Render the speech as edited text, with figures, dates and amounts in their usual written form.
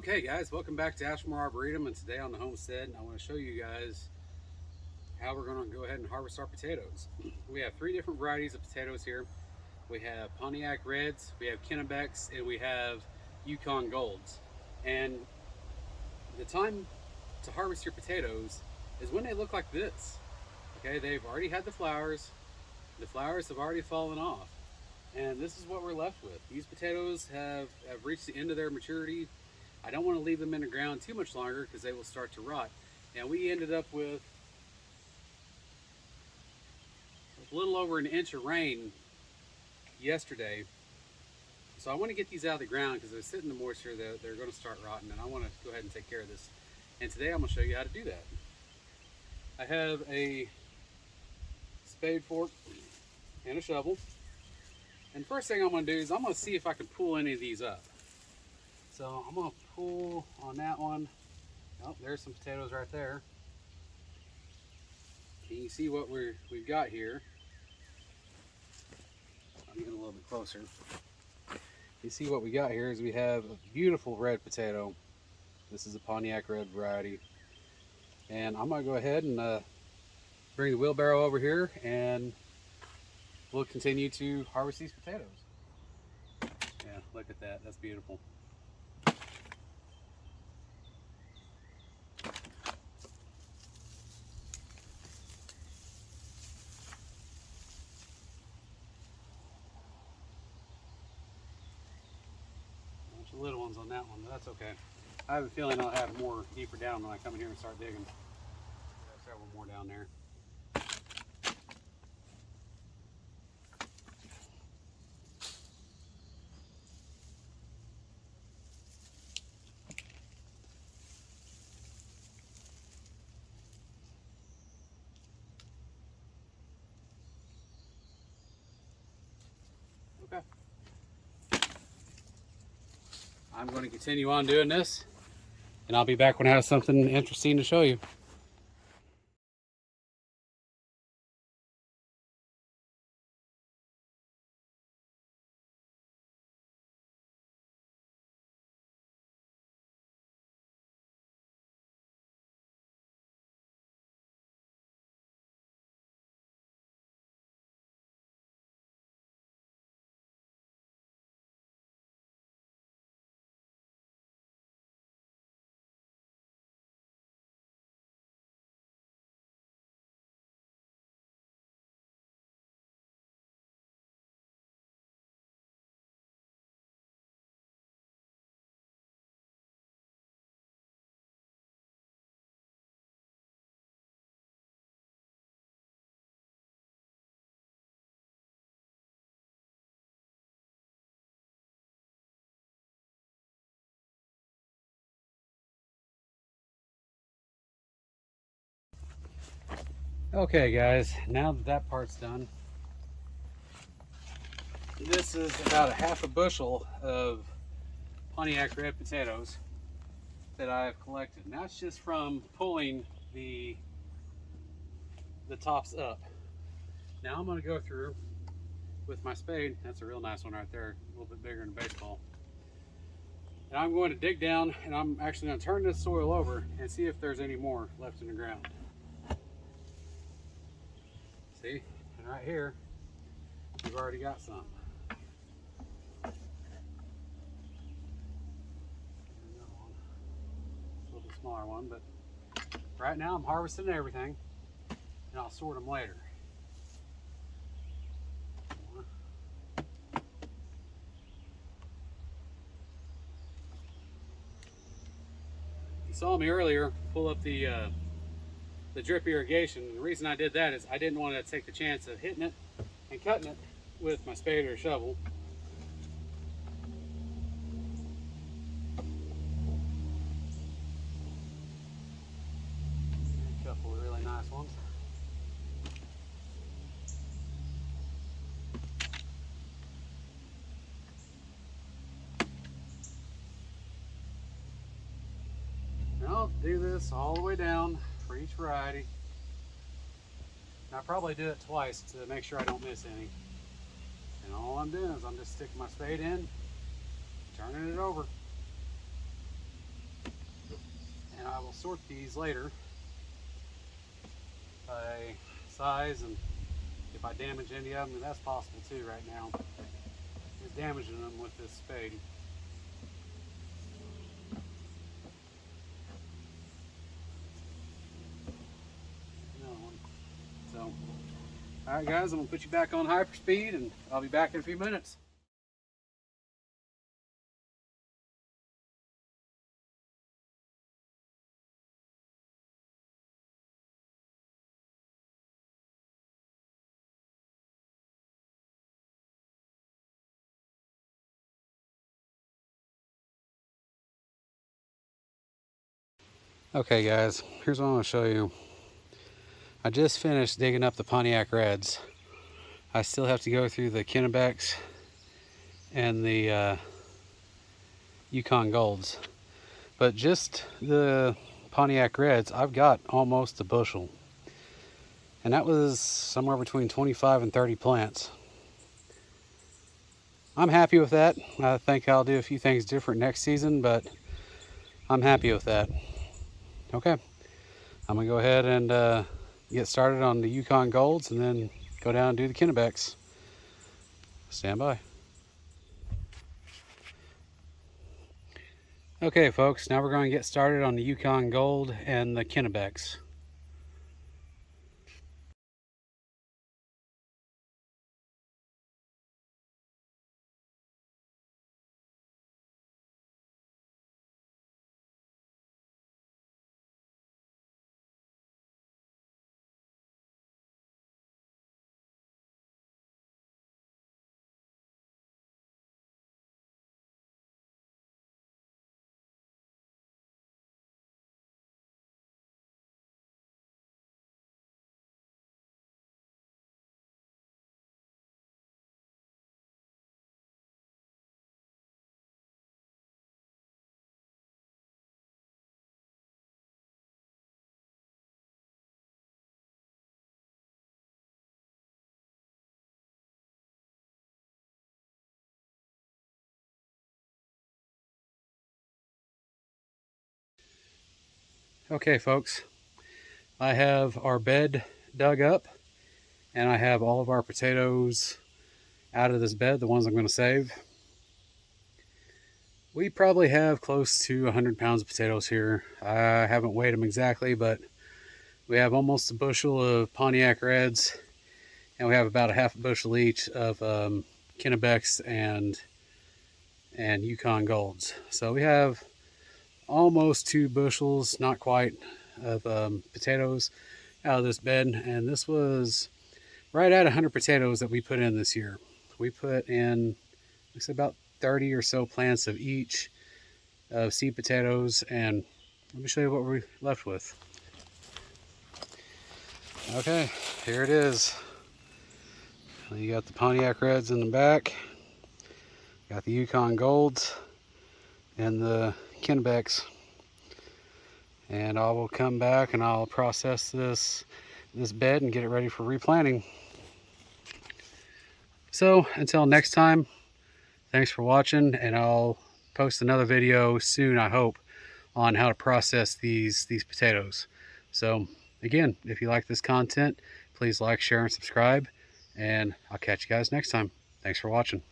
Okay guys, welcome back to Ashmore Arboretum, and today on the homestead I want to show you guys how we're going to go ahead and harvest our potatoes. We have three different varieties of potatoes here. We have Pontiac Reds, we have Kennebecks, and we have Yukon Golds. And the time to harvest your potatoes is when they look like this. Okay, they've already had the flowers have already fallen off, and this is what we're left with. These potatoes have reached the end of their maturity. I don't want to leave them in the ground too much longer because they will start to rot. And we ended up with a little over an inch of rain yesterday. So I want to get these out of the ground because they're sitting in the moisture, they're going to start rotting, and I want to go ahead and take care of this. And today I'm going to show you how to do that. I have a spade fork and a shovel. And the first thing I'm going to do is I'm going to see if I can pull any of these up. So I'm going to pull on that one. Oh, there's some potatoes right there. And you see what we've got here. I'll get a little bit closer. You see what we got here is we have a beautiful red potato. This is a Pontiac Red variety. And I'm going to go ahead and bring the wheelbarrow over here, and we'll continue to harvest these potatoes. Yeah, look at that. That's beautiful. Bunch of little ones on that one, but that's okay. I have a feeling I'll have more deeper down when I come in here and start digging. There's several more down there. Okay. I'm going to continue on doing this, and I'll be back when I have something interesting to show you. Okay guys, now that that part's done, this is about a half a bushel of Pontiac Red potatoes that I've collected. And that's just from pulling the tops up. Now I'm going to go through with my spade. That's a real nice one right there, a little bit bigger than a baseball. And I'm going to dig down, and I'm actually going to turn this soil over and see if there's any more left in the ground. See, and right here, we've already got some. A little bit smaller one, but right now I'm harvesting everything, and I'll sort them later. You saw me earlier pull up the drip irrigation. And the reason I did that is I didn't want to take the chance of hitting it and cutting it with my spade or shovel. A couple of really nice ones. And I'll do this all the way down for each variety. And I probably do it twice to make sure I don't miss any. And all I'm doing is I'm just sticking my spade in, turning it over. sort these later by size, and if I damage any of them, and that's possible too right now, is damaging them with this spade. Another one. So, alright guys, I'm going to put you back on hyperspeed, and I'll be back in a few minutes. Okay guys, here's what I'm going to show you. I just finished digging up the Pontiac Reds. I still have to go through the Kennebecks and the Yukon Golds. But just the Pontiac Reds, I've got almost a bushel. And that was somewhere between 25 and 30 plants. I'm happy with that. I think I'll do a few things different next season, but I'm happy with that. Okay, I'm gonna go ahead and get started on the Yukon Golds and then go down and do the Kennebecks. Stand by. Okay folks, now we're going to get started on the Yukon Gold and the Kennebecks. Okay folks, I have our bed dug up and I have all of our potatoes out of this bed, the ones I'm going to save. We probably have close to 100 pounds of potatoes here. I haven't weighed them exactly, but we have almost a bushel of Pontiac Reds, and we have about a half a bushel each of Kennebecks and Yukon Golds. So we have almost 2 bushels, not quite, of potatoes out of this bed, and this was right at 100 potatoes that we put in this year. We put in, looks like about 30 or so plants of each of seed potatoes, and let me show you what we're left with. Okay, here it is. You got the Pontiac Reds in the back, got the Yukon Golds, and the Kennebecks. And I will come back and I'll process this bed and get it ready for replanting. So until next time, thanks for watching, and I'll post another video soon, I hope, on how to process these potatoes. So again, if you like this content, please like, share, and subscribe, and I'll catch you guys next time. Thanks for watching.